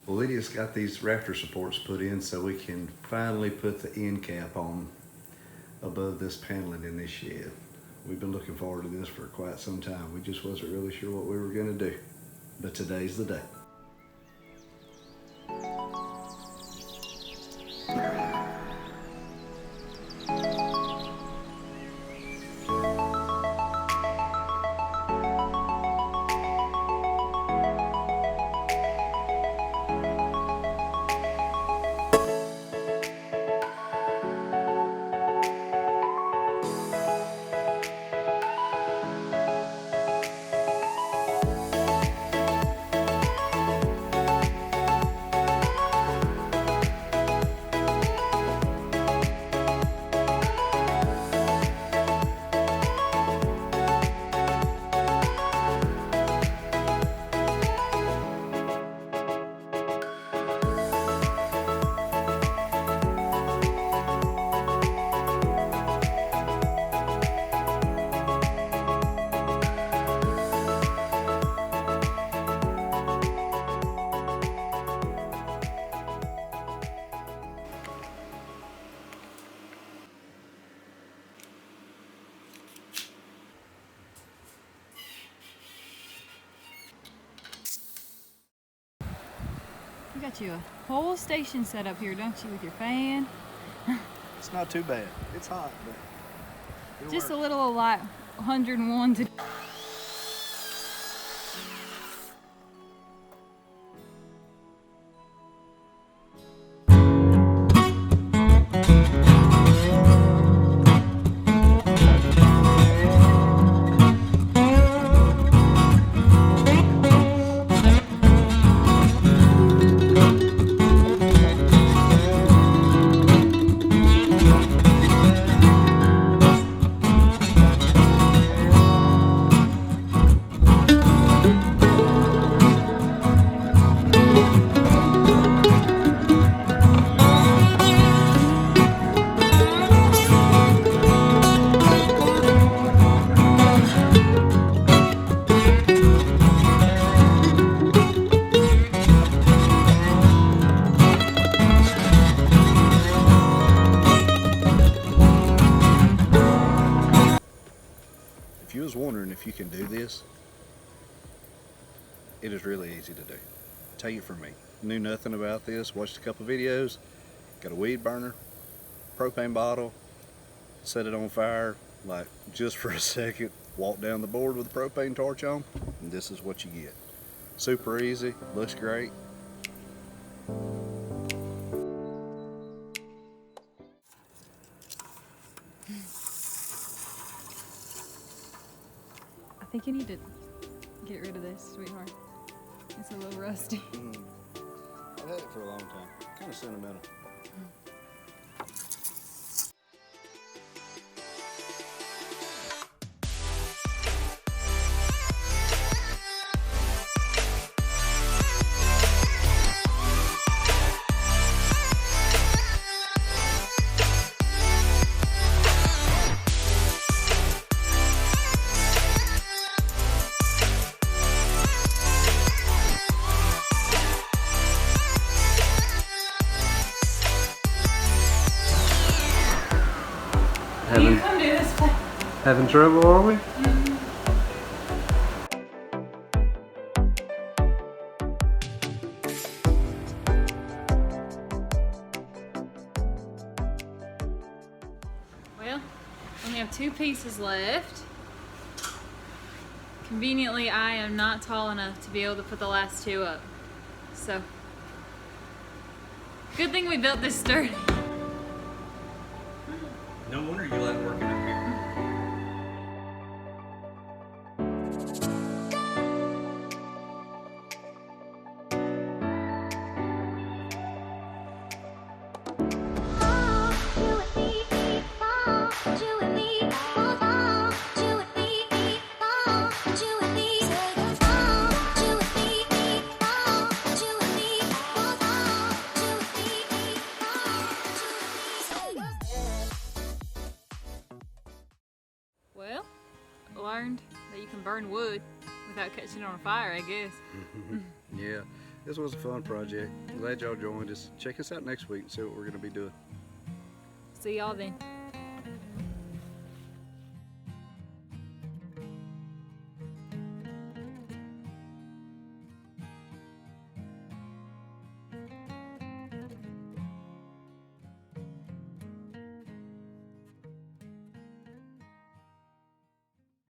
Well, Lydia's got these rafter supports put in so we can finally put the end cap on above this paneling in this shed. We've been looking forward to this for quite some time. We just wasn't really sure what we were gonna do, but today's the day. You got you a whole station set up here, don't you, with your fan? It's not too bad. It's hot, but it'll Just work. a little light 101 to If you was wondering if you can do this, it is really easy to do. Take it from me. Knew nothing about this, watched a couple videos, got a weed burner, propane bottle, set it on fire, like just for a second, walk down the board with the propane torch on, and this is what you get. Super easy, looks great. I think you need to get rid of this, sweetheart. It's a little rusty. I've had it for a long time. Kind of sentimental. Can you come do this, please? Having trouble, are we? Well, only have 2 pieces left. Conveniently, I am not tall enough to be able to put the last 2 up. So, good thing we built this sturdy. No wonder you like working up here. Well, learned that you can burn wood without catching it on fire, I guess. Yeah, This was a fun project. Glad y'all joined us. Check us out next week and see what we're going to be doing. See y'all then.